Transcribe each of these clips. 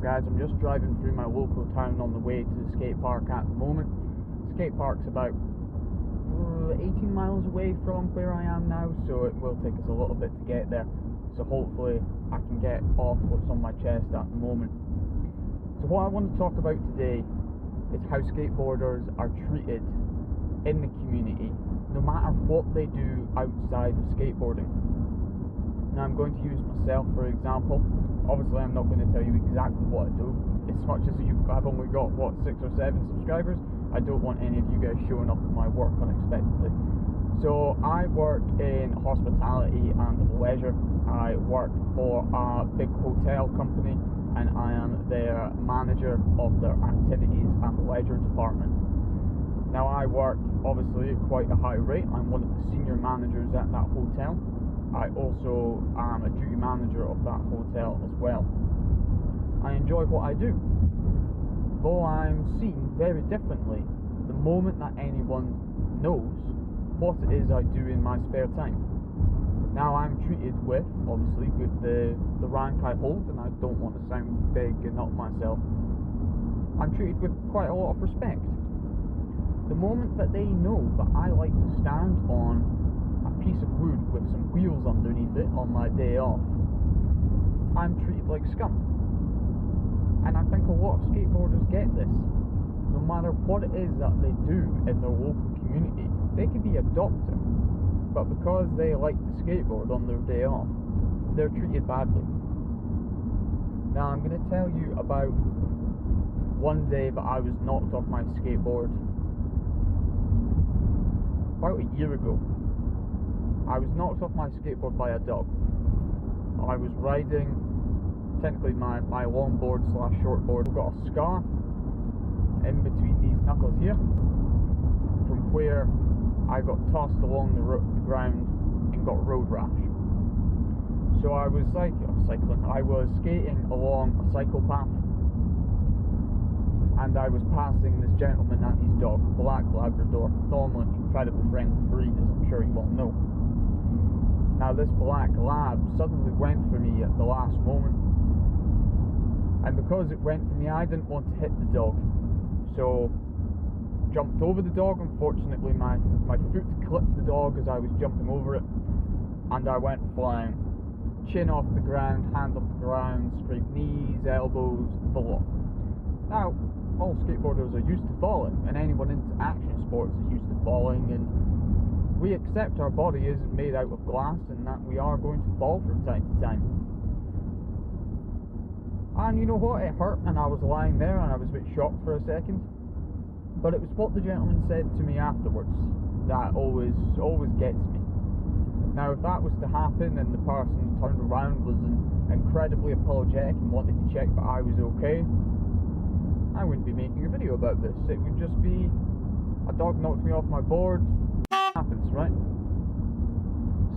guys, I'm just driving through my local town on the way to the skate park at the moment. The skate park's about 18 miles away from where I am now, so it will take us a little bit to get there. So hopefully I can get off what's on my chest at the moment. So what I want to talk about today is how skateboarders are treated in the community, no matter what they do outside of skateboarding. Now I'm going to use myself for example. Obviously I'm not going to tell you exactly what I do. As much as I've only got, what, 6 or 7 subscribers, I don't want any of you guys showing up at my work unexpectedly. So I work in hospitality and leisure. I work for a big hotel company and I am their manager of their activities and leisure department. Now I work obviously at quite a high rate. I'm one of the senior managers at that hotel. I also am a duty manager of that hotel as well. I enjoy what I do, though I'm seen very differently the moment that anyone knows what it is I do in my spare time. Now I'm treated with, obviously, with the rank I hold, and I don't want to sound big and up myself, I'm treated with quite a lot of respect. The moment that they know that I like to stand on a piece of wood with some wheels underneath it on my day off, I'm treated like scum. And I think a lot of skateboarders get this. No matter what it is that they do in their local community, they could be a doctor, but because they like to skateboard on their day off, they're treated badly. Now I'm going to tell you about one day that I was knocked off my skateboard about a year ago. I was knocked off my skateboard by a dog. I was riding, technically my longboard slash shortboard. I've got a scar in between these knuckles here from where I got tossed along the ground and got road rash. So I was I was skating along a cycle path and I was passing this gentleman and his dog, black Labrador, normally incredibly friendly breed, as I'm sure you all know. Now this black lab suddenly went for me at the last moment, and because it went for me I didn't want to hit the dog, so jumped over the dog. Unfortunately my foot clipped the dog as I was jumping over it, and I went flying, chin off the ground, hand off the ground, scraped knees, elbows, the lot. Now all skateboarders are used to falling, and anyone into action sports is used to falling, and we accept our body isn't made out of glass and that we are going to fall from time to time. And you know what, it hurt, and I was lying there and I was a bit shocked for a second, but it was what the gentleman said to me afterwards that always gets me. Now if that was to happen and the person turned around was incredibly apologetic and wanted to check that I was okay, I wouldn't be making a video about this. It would just be, a dog knocked me off my board. Happens, right?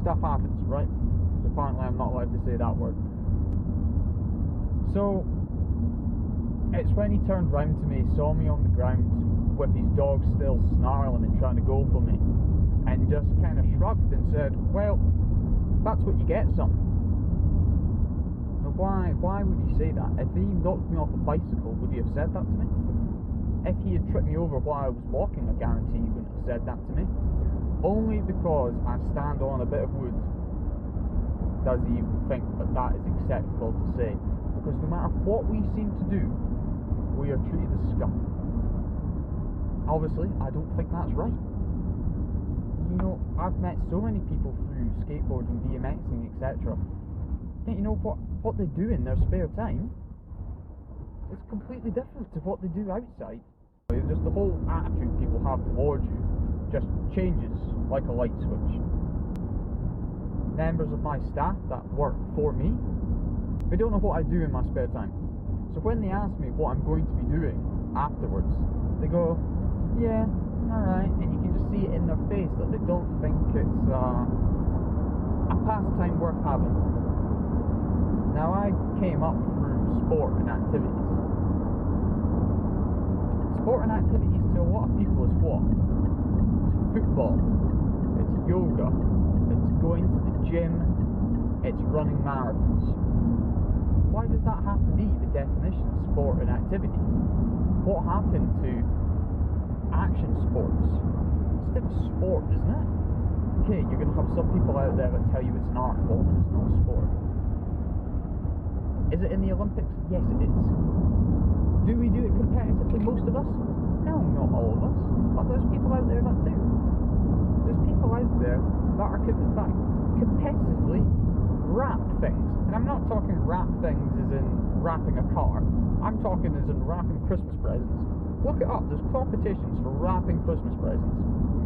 Stuff happens, right? So apparently I'm not allowed to say that word. So it's when he turned round to me, saw me on the ground with his dog still snarling and trying to go for me, and just kind of shrugged and said, well, that's what you get, son. Now why would he say that? If he knocked me off a bicycle, would he have said that to me? If he had tripped me over while I was walking, I guarantee he wouldn't have said that to me. Only because I stand on a bit of wood does he think that that is acceptable to say. Because no matter what we seem to do, we are treated as scum. Obviously, I don't think that's right. You know, I've met so many people through skateboarding, BMXing, etc. You know what they do in their spare time is completely different to what they do outside. Just the whole attitude people have towards you just changes like a light switch. Members of my staff that work for me, they don't know what I do in my spare time. So when they ask me what I'm going to be doing afterwards, they go, yeah, alright, and you can just see it in their face that they don't think it's a pastime worth having. Now I came up through sport and activities. Sport and activities to a lot of people is what? It's football, it's yoga, it's going to the gym, it's running marathons. Why does that have to be the definition of sport and activity. What happened to action sports? It's still a sport, isn't it? Okay, you're going to have some people out there that tell you it's an art form and it's not a sport. Is it in the Olympics? Yes, it is. Do we do it competitively, most of us? No, not all of us. But there's people out there that do. There's people out there that are that competitively wrap things. And I'm not talking wrap things as in wrapping a car. I'm talking as in wrapping Christmas presents. Look it up. There's competitions for wrapping Christmas presents.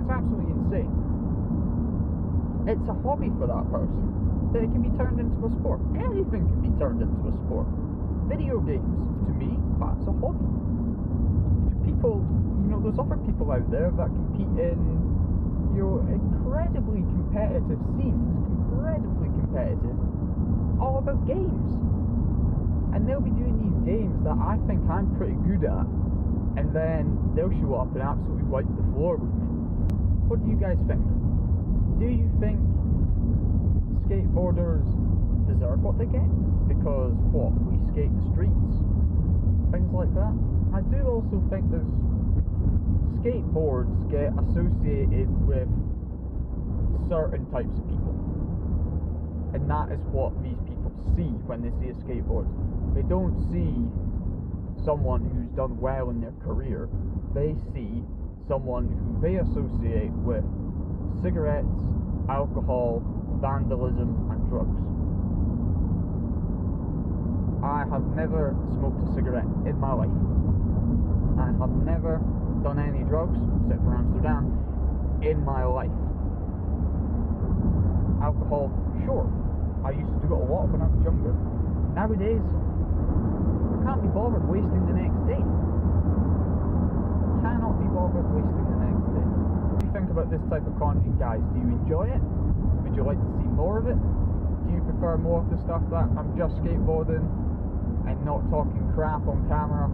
It's absolutely insane. It's a hobby for that person, that it can be turned into a sport. Anything can be turned into a sport. Video games, to me, that's a hobby. To people, there's other people out there that compete in, incredibly competitive scenes, incredibly competitive, all about games. And they'll be doing these games that I think I'm pretty good at, and then they'll show up and absolutely wipe the floor with me. What do you guys think? Do you think skateboarders deserve what they get? Because, we skate the streets, things like that. I do also think there's skateboards get associated with certain types of people. And that is what these people see when they see a skateboard. They don't see someone who's done well in their career. They see someone who they associate with cigarettes, alcohol, vandalism and drugs. I have never smoked a cigarette in my life. I have never done any drugs, except for Amsterdam, in my life. Alcohol, sure. I used to do it a lot when I was younger. Nowadays, I can't be bothered wasting the next day. Cannot be bothered wasting the next day. What do you think about this type of content, guys? Do you enjoy it? Would you like to see more of it? Do you prefer more of the stuff that I'm just skateboarding and not talking crap on camera?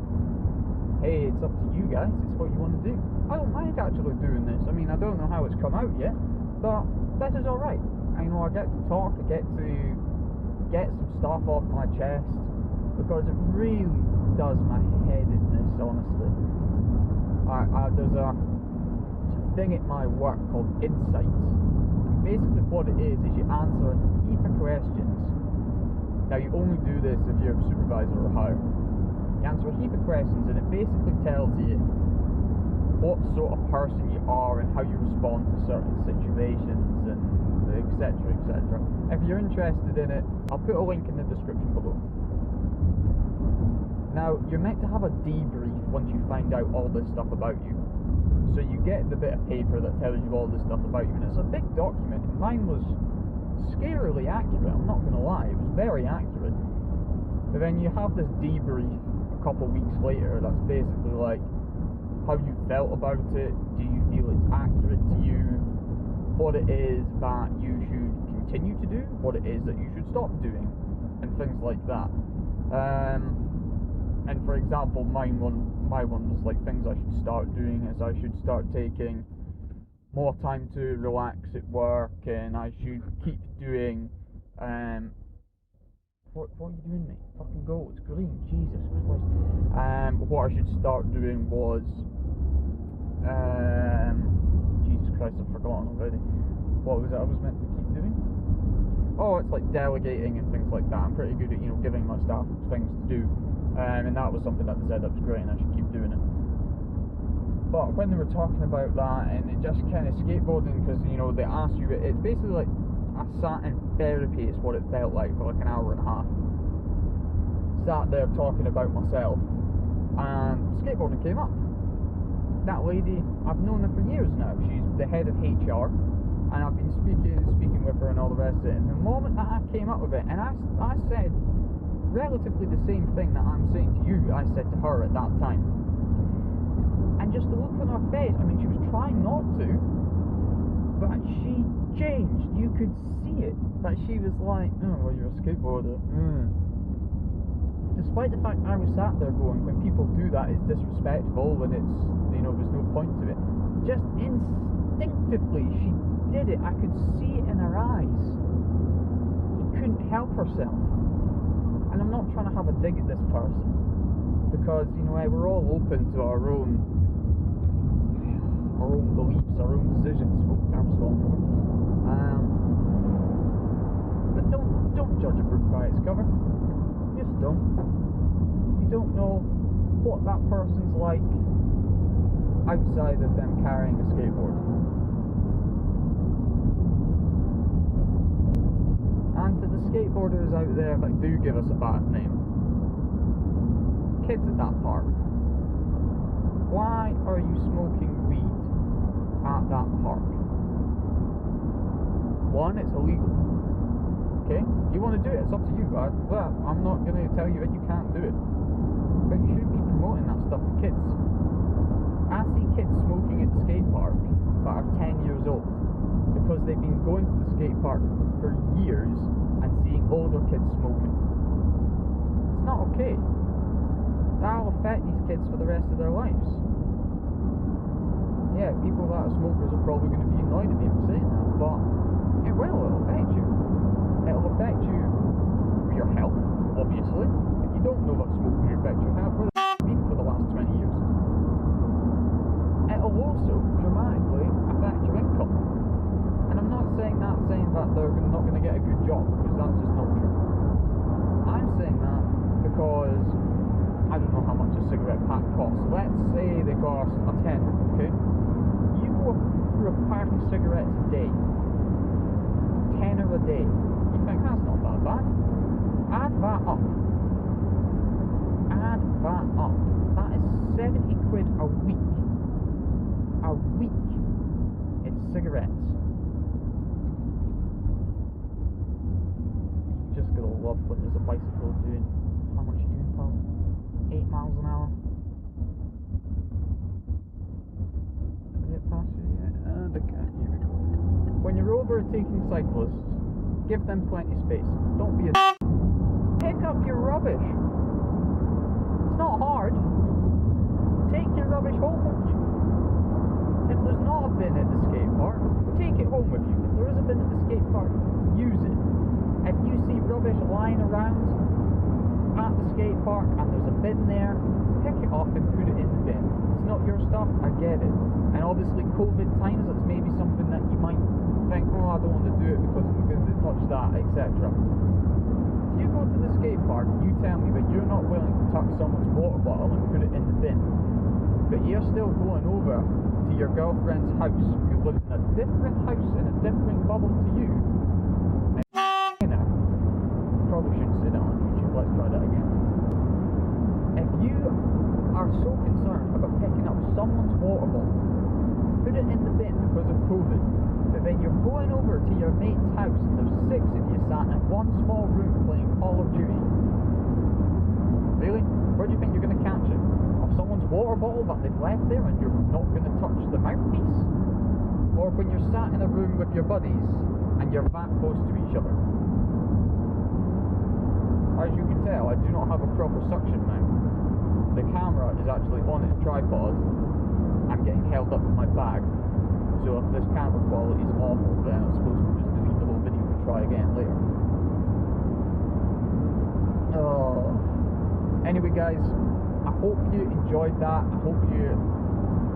Hey, it's up to you guys. It's what you want to do. I don't mind actually doing this. I mean, I don't know how it's come out yet, but that is alright. I get to talk, I get to get some stuff off my chest, because it really does my head in this, honestly. There's a thing at my work called Insights. Basically what it is you answer a heap of questions. Now you only do this if you're a supervisor or higher. You answer a heap of questions and it basically tells you what sort of person you are and how you respond to certain situations and etc, etc. If you're interested in it, I'll put a link in the description below. Now, you're meant to have a debrief once you find out all this stuff about you. So you get the bit of paper that tells you all this stuff about you, and it's a big document. Mine was scarily accurate, I'm not going to lie, it was very accurate. But then you have this debrief a couple weeks later that's basically like how you felt about it, do you feel it's accurate to you, what it is that you should continue to do, what it is that you should stop doing, and things like that. And for example, my one was like things I should start doing is I should start taking more time to relax at work, and I should keep doing what are you doing, mate? Fucking go, it's green, Jesus Christ. What I should start doing was Jesus Christ, I've forgotten already. What was it I was meant to keep doing? Oh, it's like delegating and things like that. I'm pretty good at, giving my staff things to do. And that was something that they said that was great and I should keep doing it. But when they were talking about that, and it just kind of skateboarding, because, they asked you, it's basically like I sat in therapy, is what it felt like, for like an hour and a half. Sat there talking about myself, and skateboarding came up. That lady, I've known her for years now. She's the head of HR, and I've been speaking with her and all the rest of it. And the moment that I came up with it, and I said relatively the same thing that I'm saying to you, I said to her at that time. And just the look on her face, I mean, she was trying not to, but she changed. You could see it. That she was like, oh, well, you're a skateboarder. Despite the fact I was sat there going, when people do that, it's disrespectful and it's, there's no point to it. Just instinctively, she did it. I could see it in her eyes. She couldn't help herself. And I'm not trying to have a dig at this person, because, you know, we're all open to our own beliefs, our own decisions. But don't judge a book by its cover. Just don't. You don't know what that person's like outside of them carrying a skateboard. And to the skateboarders out there that do give us a bad name, kids at that park, why are you smoking weed at that park? One, it's illegal. Okay? If you want to do it, it's up to you. Well, I'm not going to tell you that you can't do it. But you shouldn't be promoting that stuff to kids. I see kids smoking at the skate park that are 10 years old because they've been going to the skate park for years and seeing older kids smoking. It's not okay. That'll affect these kids for the rest of their lives. Yeah, people that are smokers are probably going to be annoyed at me for saying that, but it will, it'll affect you. It'll affect you with your health, obviously. If you don't know that smoking affects your health, where the f*** have you been for the last 20 years? It'll also dramatically affect your income. And I'm not saying that they're not going to get a good job, because that's just not true. I'm saying that because I don't know how much a cigarette pack costs. Let's say they cost a tenner, okay? You go through a pack of cigarettes a day, tenner a day. You think that's not that bad? Add that up. Add that up. That is 70 quid a week. A week in cigarettes. You just gotta love when there's a bicycle doing, how much you doing, pal? 8 miles an hour. Did I get past you yet? Okay, here we go. When you're overtaking cyclists, give them plenty of space. Don't be a pick up your rubbish. It's not hard. Take your rubbish home with you. If there's not a bin at the skate park, take it home with you. If there is a bin at the skate park, use it. If you see rubbish lying around at the skate park and there's a bin there, pick it up and put it in the bin. It's not your stuff, I get it. And obviously COVID times, that's maybe something that you might think, oh, I don't want to do it because I'm going to touch that, etc. If you go to the skate park, you tell me that you're not willing to touch someone's water bottle and put it in the bin, but you're still going over to your girlfriend's house who lives in a different house in a different bubble to you, and probably shouldn't say that on YouTube, let's try that again. If you are so concerned about picking up someone's water bottle, put it in the bin because of COVID, but then you're going over to your mate's house and there's 6 of you sat in one small room playing Call of Duty. Really? Where do you think you're going to catch it? Of someone's water bottle that they've left there and you're not going to touch the mouthpiece? Or when you're sat in a room with your buddies and you're that close to each other? As you can tell, I do not have a proper suction mount. The camera is actually on its tripod. I'm getting held up in my bag. So if this camera quality is awful, then I suppose we'll just delete the whole video and try again later. Anyway guys, I hope you enjoyed that. I hope you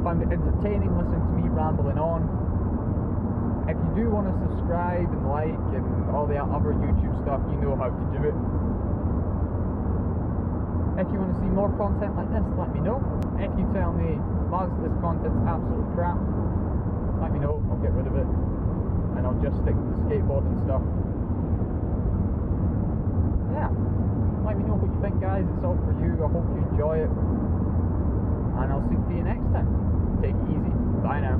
found it entertaining listening to me rambling on. If you do want to subscribe and like and all the other YouTube stuff, you know how to do it. If you want to see more content like this, let me know. If you tell me, Maz, this content's absolute crap, let me know, I'll get rid of it. And I'll just stick to the skateboarding stuff. Yeah. Let me know what you think, guys. It's all for you. I hope you enjoy it. And I'll see you next time. Take it easy. Bye now.